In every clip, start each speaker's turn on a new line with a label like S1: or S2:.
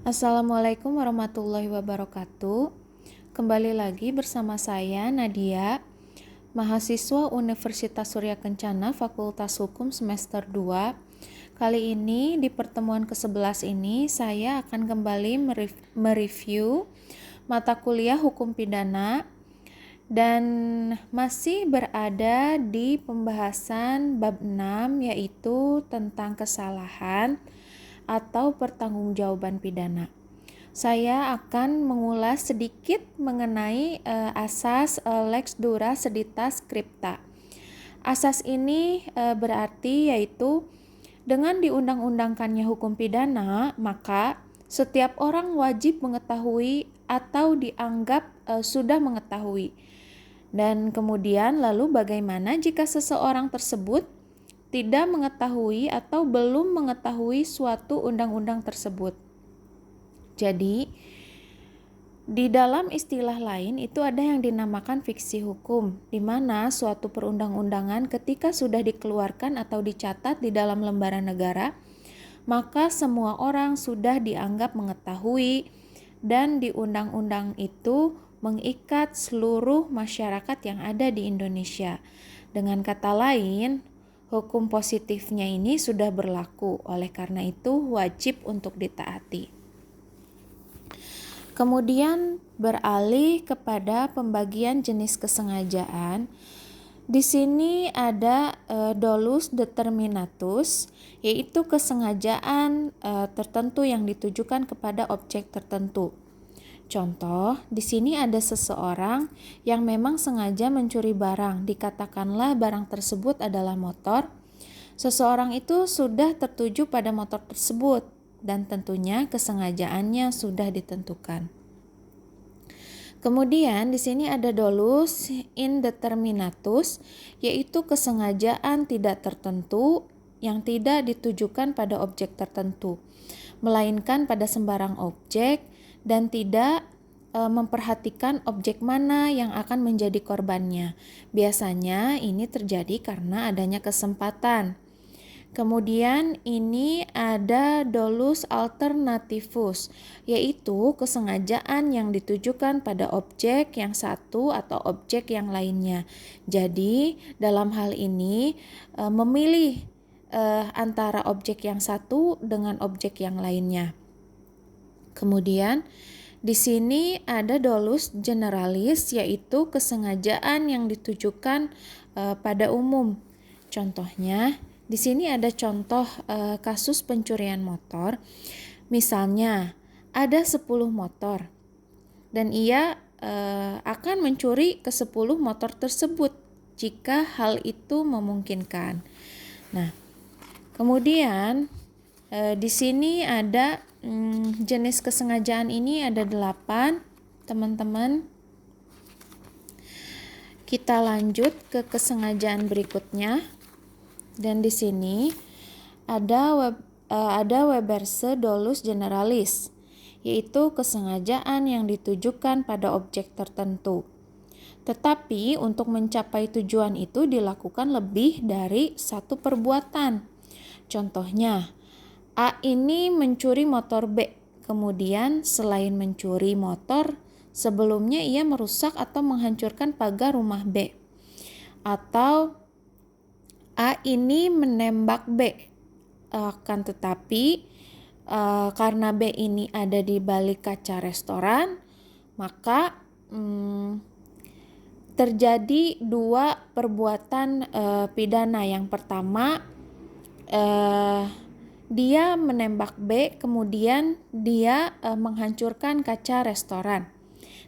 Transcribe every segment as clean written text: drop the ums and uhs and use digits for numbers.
S1: Assalamualaikum warahmatullahi wabarakatuh. Kembali lagi bersama saya Nadia, mahasiswa Universitas Surya Kencana Fakultas Hukum semester 2. Kali ini di pertemuan ke-11 ini saya akan kembali mereview mata kuliah Hukum Pidana dan masih berada di pembahasan bab 6, yaitu tentang kesalahan atau pertanggungjawaban pidana. Saya akan mengulas sedikit mengenai asas lex dura sedita scripta. Asas ini berarti yaitu dengan diundang-undangkannya hukum pidana, maka setiap orang wajib mengetahui atau dianggap sudah mengetahui. Dan kemudian lalu bagaimana jika seseorang tersebut tidak mengetahui atau belum mengetahui suatu undang-undang tersebut. Jadi, di dalam istilah lain itu ada yang dinamakan fiksi hukum, di mana suatu perundang-undangan ketika sudah dikeluarkan atau dicatat di dalam lembaran negara, maka semua orang sudah dianggap mengetahui dan di undang-undang itu mengikat seluruh masyarakat yang ada di Indonesia. Dengan kata lain, hukum positifnya ini sudah berlaku, oleh karena itu wajib untuk ditaati. Kemudian beralih kepada pembagian jenis kesengajaan. Di sini ada dolus determinatus, yaitu kesengajaan tertentu yang ditujukan kepada objek tertentu. Contoh, di sini ada seseorang yang memang sengaja mencuri barang, dikatakanlah barang tersebut adalah motor. Seseorang itu sudah tertuju pada motor tersebut dan tentunya kesengajaannya sudah ditentukan. Kemudian di sini ada dolus indeterminatus, yaitu kesengajaan tidak tertentu yang tidak ditujukan pada objek tertentu, melainkan pada sembarang objek dan tidak memperhatikan objek mana yang akan menjadi korbannya. Biasanya ini terjadi karena adanya kesempatan. Kemudian ini ada dolus alternativus, yaitu kesengajaan yang ditujukan pada objek yang satu atau objek yang lainnya. Jadi dalam hal ini memilih antara objek yang satu dengan objek yang lainnya. Kemudian di sini ada dolus generalis, yaitu kesengajaan yang ditujukan pada umum. Contohnya, di sini ada contoh kasus pencurian motor. Misalnya, ada 10 motor dan ia akan mencuri ke 10 motor tersebut jika hal itu memungkinkan. Nah, kemudian di sini ada jenis kesengajaan ini ada 8, teman-teman. Kita lanjut ke kesengajaan berikutnya. Dan di sini ada Weberse dolus generalis, yaitu kesengajaan yang ditujukan pada objek tertentu. Tetapi untuk mencapai tujuan itu dilakukan lebih dari satu perbuatan. Contohnya, A ini mencuri motor B, kemudian selain mencuri motor, sebelumnya ia merusak atau menghancurkan pagar rumah B. Atau A ini menembak B, akan tetapi karena B ini ada di balik kaca restoran, maka terjadi dua perbuatan pidana. Yang pertama, dia menembak B, kemudian dia menghancurkan kaca restoran.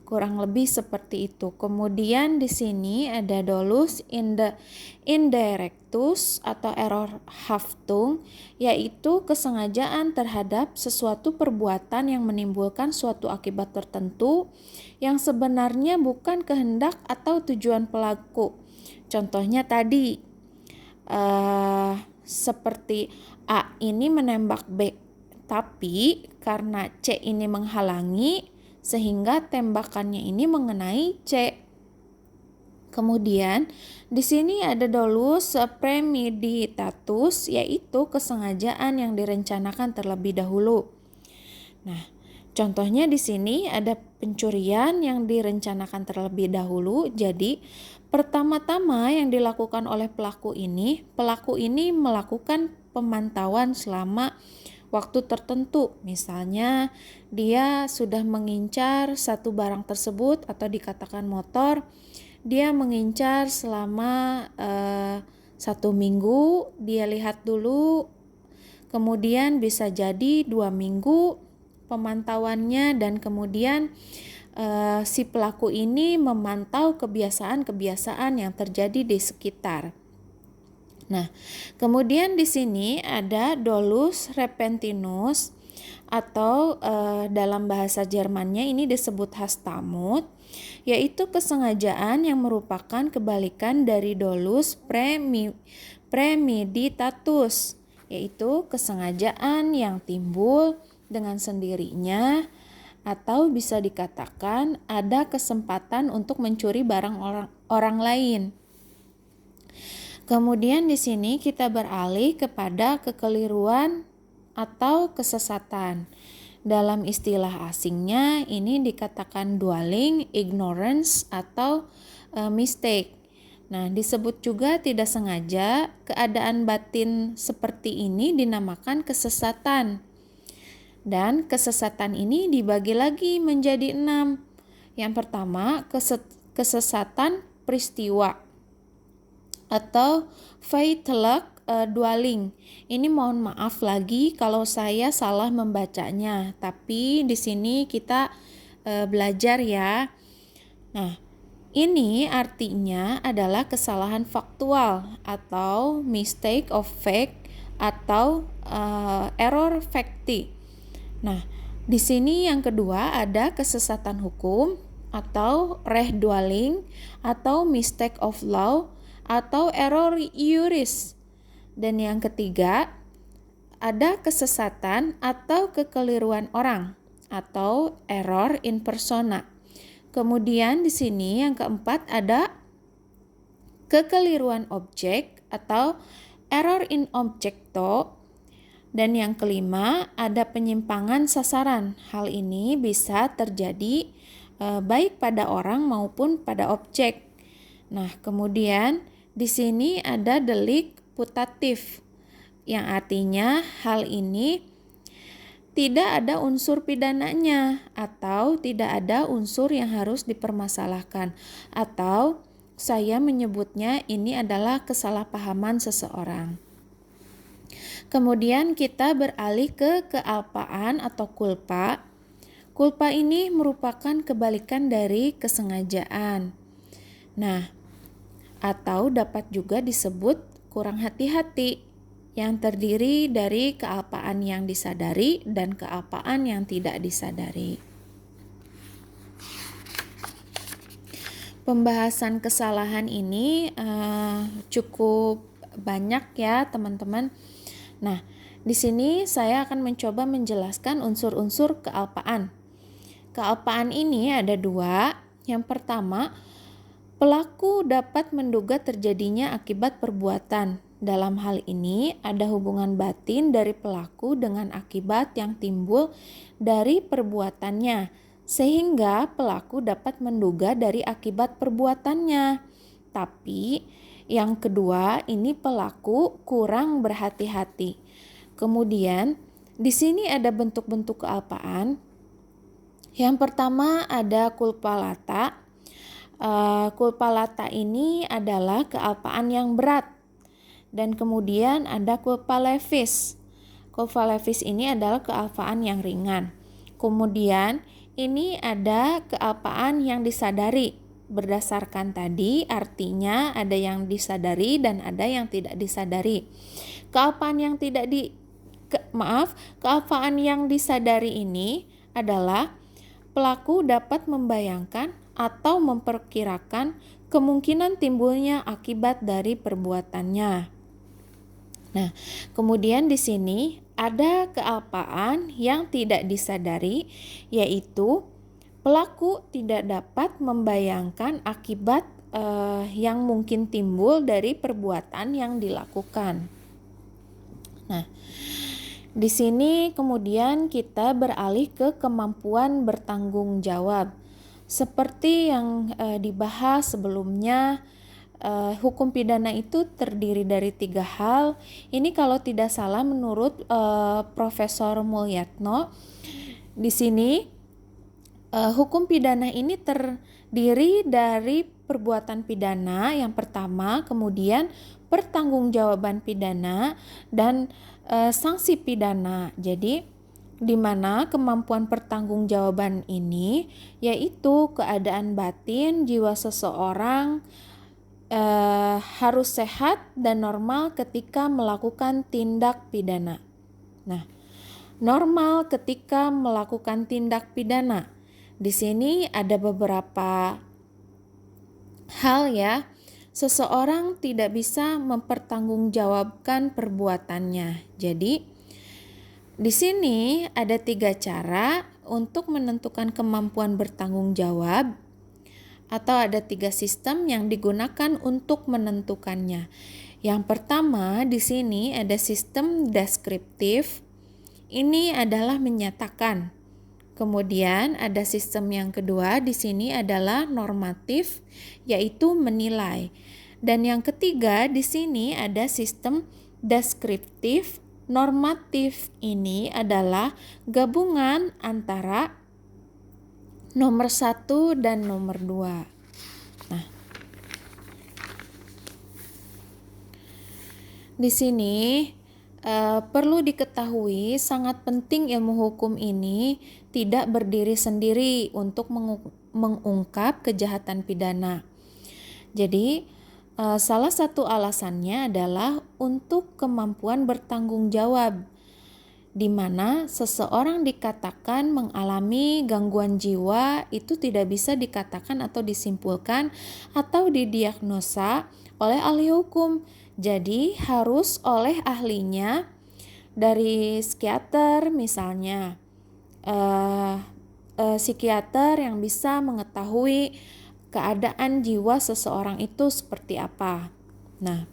S1: Kurang lebih seperti itu. Kemudian di sini ada dolus indirectus atau error haftung, yaitu kesengajaan terhadap sesuatu perbuatan yang menimbulkan suatu akibat tertentu yang sebenarnya bukan kehendak atau tujuan pelaku. Contohnya tadi seperti A ini menembak B, tapi karena C ini menghalangi sehingga tembakannya ini mengenai C. Kemudian di sini ada dolus premeditatus, yaitu kesengajaan yang direncanakan terlebih dahulu. Nah, Contohnya di sini ada pencurian yang direncanakan terlebih dahulu. Jadi, pertama-tama yang dilakukan oleh pelaku ini melakukan pemantauan selama waktu tertentu. Misalnya, dia sudah mengincar satu barang tersebut atau dikatakan motor. Dia mengincar selama 1 minggu, dia lihat dulu, kemudian bisa jadi 2 minggu pemantauannya, dan kemudian si pelaku ini memantau kebiasaan-kebiasaan yang terjadi di sekitar. Nah, kemudian di sini ada dolus repentinus atau dalam bahasa Jermannya ini disebut Hastamut, yaitu kesengajaan yang merupakan kebalikan dari dolus premeditatus, yaitu kesengajaan yang timbul dengan sendirinya, atau bisa dikatakan ada kesempatan untuk mencuri barang orang lain. Kemudian di sini kita beralih kepada kekeliruan atau kesesatan. Dalam istilah asingnya ini dikatakan dwelling, ignorance, atau mistake. Nah, disebut juga tidak sengaja. Keadaan batin seperti ini dinamakan kesesatan. Dan kesesatan ini dibagi lagi menjadi 6. Yang pertama, kesesatan peristiwa atau feitelijk dwelling. Ini mohon maaf lagi kalau saya salah membacanya, tapi di sini kita belajar ya. Nah, ini artinya adalah kesalahan faktual atau mistake of fact atau error facti. Nah, di sini yang kedua ada kesesatan hukum atau rechtdwaling atau mistake of law atau error juris. Dan yang ketiga ada kesesatan atau kekeliruan orang atau error in persona. Kemudian di sini yang keempat ada kekeliruan objek atau error in objecto. Dan yang kelima ada penyimpangan sasaran. Hal ini bisa terjadi baik pada orang maupun pada objek. Nah, kemudian di sini ada delik putatif, yang artinya hal ini tidak ada unsur pidananya atau tidak ada unsur yang harus dipermasalahkan, atau saya menyebutnya ini adalah kesalahpahaman seseorang. Kemudian kita beralih ke kealpaan atau kulpa. Kulpa ini merupakan kebalikan dari kesengajaan. Nah, atau dapat juga disebut kurang hati-hati, yang terdiri dari kealpaan yang disadari dan kealpaan yang tidak disadari. Pembahasan kesalahan ini cukup banyak ya teman-teman. Nah, di sini saya akan mencoba menjelaskan unsur-unsur kealpaan. Kealpaan ini ada 2. Yang pertama, pelaku dapat menduga terjadinya akibat perbuatan. Dalam hal ini ada hubungan batin dari pelaku dengan akibat yang timbul dari perbuatannya, sehingga pelaku dapat menduga dari akibat perbuatannya. Tapi yang kedua, ini pelaku kurang berhati-hati. Kemudian, di sini ada bentuk-bentuk kealpaan. Yang pertama ada culpa lata. Culpa lata ini adalah kealpaan yang berat. Dan kemudian ada culpa levis. Culpa levis ini adalah kealpaan yang ringan. Kemudian, ini ada kealpaan yang disadari. Berdasarkan tadi artinya ada yang disadari dan ada yang tidak disadari. Kealpaan yang disadari ini adalah pelaku dapat membayangkan atau memperkirakan kemungkinan timbulnya akibat dari perbuatannya. Nah, kemudian di sini ada kealpaan yang tidak disadari, yaitu pelaku tidak dapat membayangkan akibat yang mungkin timbul dari perbuatan yang dilakukan. Nah, Di sini kemudian kita beralih ke kemampuan bertanggung jawab. Seperti yang dibahas sebelumnya, hukum pidana itu terdiri dari 3 hal. Ini kalau tidak salah menurut Profesor Mulyatno. Di sini hukum pidana ini terdiri dari perbuatan pidana yang pertama, kemudian pertanggungjawaban pidana, dan sanksi pidana. Jadi, di mana kemampuan pertanggungjawaban ini yaitu keadaan batin jiwa seseorang harus sehat dan normal ketika melakukan tindak pidana. Nah, normal ketika melakukan tindak pidana. Di sini ada beberapa hal ya. Seseorang tidak bisa mempertanggungjawabkan perbuatannya. Jadi, di sini ada 3 cara untuk menentukan kemampuan bertanggung jawab, atau ada 3 sistem yang digunakan untuk menentukannya. Yang pertama di sini ada sistem deskriptif. Ini adalah menyatakan. Kemudian ada sistem yang kedua di sini adalah normatif, yaitu menilai. Dan yang ketiga di sini ada sistem deskriptif. Normatif ini adalah gabungan antara nomor 1 dan nomor 2. Nah, di sini perlu diketahui sangat penting ilmu hukum ini tidak berdiri sendiri untuk mengungkap kejahatan pidana. Jadi salah satu alasannya adalah untuk kemampuan bertanggung jawab, di mana seseorang dikatakan mengalami gangguan jiwa itu tidak bisa dikatakan atau disimpulkan atau didiagnosa oleh ahli hukum. Jadi harus oleh ahlinya dari psikiater misalnya, psikiater yang bisa mengetahui keadaan jiwa seseorang itu seperti apa. Nah,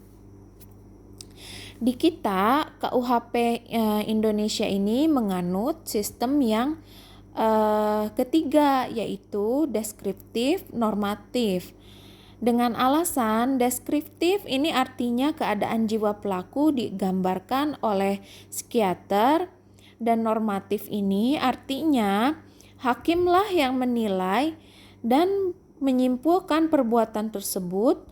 S1: di kita KUHP Indonesia ini menganut sistem yang ketiga, yaitu deskriptif normatif. Dengan alasan deskriptif ini artinya keadaan jiwa pelaku digambarkan oleh psikiater, dan normatif ini artinya hakimlah yang menilai dan menyimpulkan perbuatan tersebut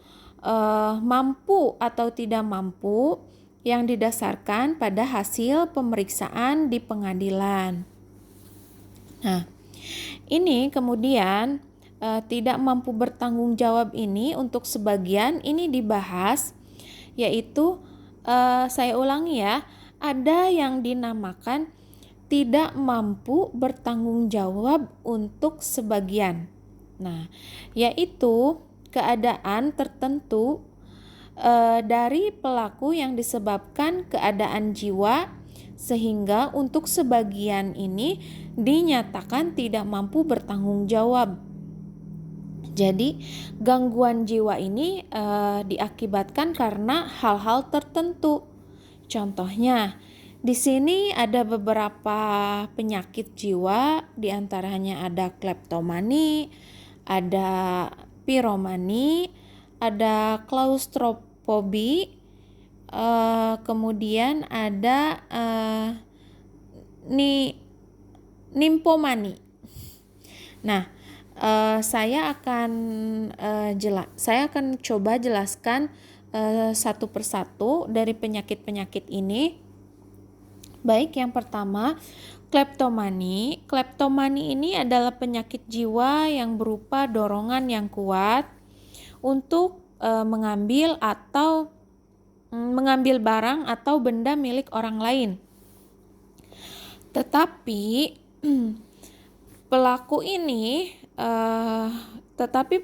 S1: mampu atau tidak mampu yang didasarkan pada hasil pemeriksaan di pengadilan. Nah, ini kemudian tidak mampu bertanggung jawab ini untuk sebagian ini dibahas, yaitu saya ulangi ya, ada yang dinamakan tidak mampu bertanggung jawab untuk sebagian. Nah, yaitu keadaan tertentu dari pelaku yang disebabkan keadaan jiwa sehingga untuk sebagian ini dinyatakan tidak mampu bertanggung jawab. Jadi gangguan jiwa ini diakibatkan karena hal-hal tertentu. Contohnya, di sini ada beberapa penyakit jiwa, diantaranya ada kleptomani, ada piromani, ada klaustrofobi, kemudian ada nimpomani. Nah, saya akan coba jelaskan satu persatu dari penyakit-penyakit ini. Baik, yang pertama kleptomani. Kleptomani ini adalah penyakit jiwa yang berupa dorongan yang kuat untuk mengambil barang atau benda milik orang lain. Tetapi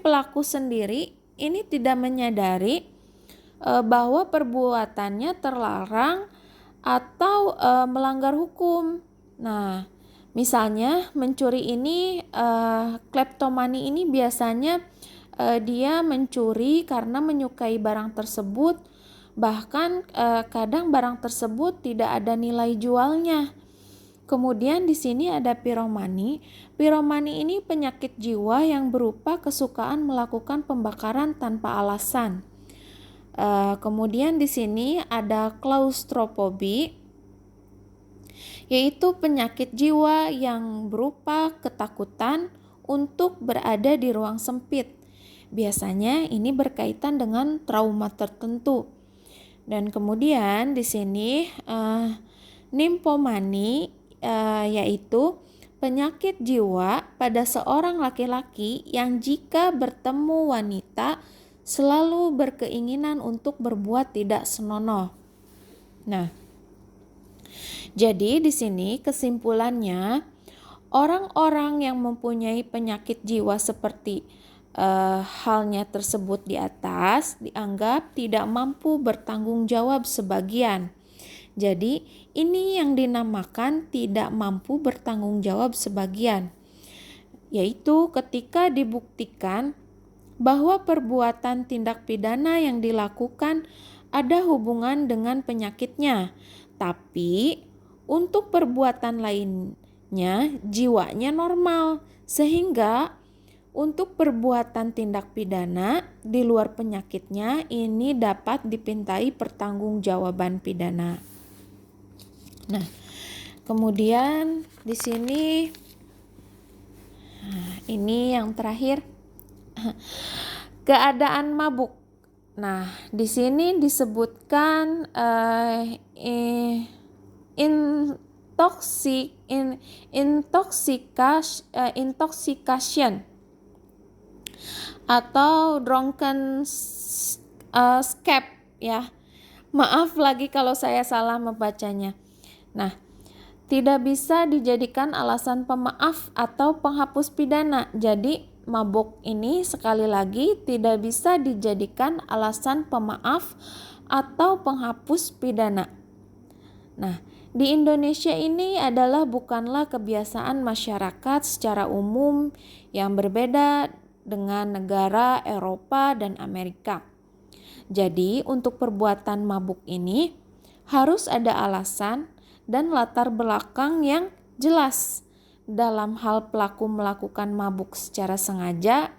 S1: pelaku sendiri ini tidak menyadari bahwa perbuatannya terlarang atau melanggar hukum. Nah, misalnya mencuri ini, kleptomani ini biasanya dia mencuri karena menyukai barang tersebut, Bahkan kadang barang tersebut tidak ada nilai jualnya. Kemudian di sini ada piromani. Piromani ini penyakit jiwa yang berupa kesukaan melakukan pembakaran tanpa alasan. Kemudian di sini ada klaustrofobi, yaitu penyakit jiwa yang berupa ketakutan untuk berada di ruang sempit. Biasanya ini berkaitan dengan trauma tertentu. Dan kemudian di sini nymphomani, yaitu penyakit jiwa pada seorang laki-laki yang jika bertemu wanita selalu berkeinginan untuk berbuat tidak senonoh. Nah, jadi di sini kesimpulannya, orang-orang yang mempunyai penyakit jiwa seperti halnya tersebut di atas dianggap tidak mampu bertanggung jawab sebagian. Jadi ini yang dinamakan tidak mampu bertanggung jawab sebagian, yaitu ketika dibuktikan bahwa perbuatan tindak pidana yang dilakukan ada hubungan dengan penyakitnya, tapi untuk perbuatan lainnya jiwanya normal, sehingga untuk perbuatan tindak pidana di luar penyakitnya ini dapat dipintai pertanggungjawaban pidana. Nah, kemudian di sini ini yang terakhir, keadaan mabuk. Nah, di sini disebutkan intoxication atau drunken escape ya. Maaf lagi kalau saya salah membacanya. Nah, tidak bisa dijadikan alasan pemaaf atau penghapus pidana. Jadi, mabuk ini sekali lagi tidak bisa dijadikan alasan pemaaf atau penghapus pidana. Nah, di Indonesia ini adalah bukanlah kebiasaan masyarakat secara umum yang berbeda dengan negara Eropa dan Amerika. Jadi, untuk perbuatan mabuk ini harus ada alasan dan latar belakang yang jelas dalam hal pelaku melakukan mabuk secara sengaja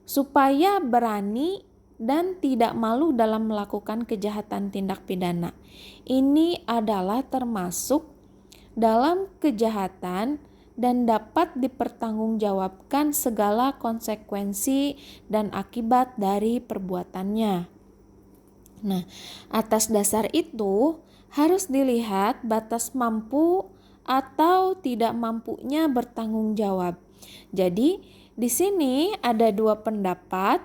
S1: supaya berani dan tidak malu dalam melakukan kejahatan tindak pidana. Ini adalah termasuk dalam kejahatan dan dapat dipertanggungjawabkan segala konsekuensi dan akibat dari perbuatannya. Nah, atas dasar itu harus dilihat batas mampu atau tidak mampunya bertanggung jawab. Jadi, di sini ada dua pendapat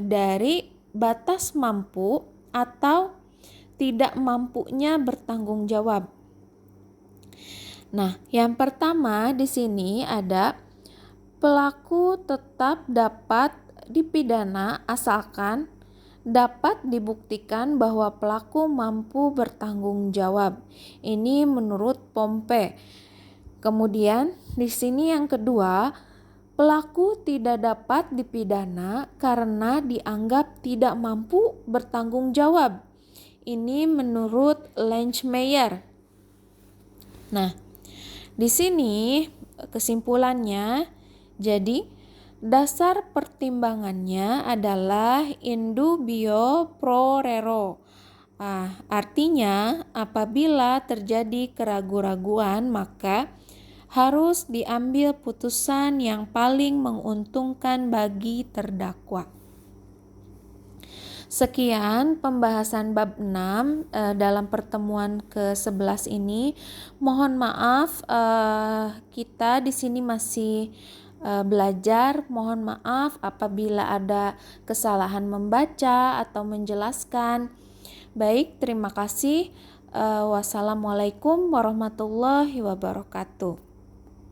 S1: dari batas mampu atau tidak mampunya bertanggung jawab. Nah, yang pertama di sini ada pelaku tetap dapat dipidana asalkan dapat dibuktikan bahwa pelaku mampu bertanggung jawab. Ini menurut Pompe. Kemudian di sini yang kedua, pelaku tidak dapat dipidana karena dianggap tidak mampu bertanggung jawab. Ini menurut Langemeyer. Nah, di sini kesimpulannya, jadi dasar pertimbangannya adalah in dubio pro reo. Artinya apabila terjadi keraguan-raguan maka harus diambil putusan yang paling menguntungkan bagi terdakwa. Sekian pembahasan bab 6 dalam pertemuan ke-11 ini. Mohon maaf kita di sini masih belajar. Mohon maaf apabila ada kesalahan membaca atau menjelaskan. Baik, terima kasih. Wassalamualaikum warahmatullahi wabarakatuh.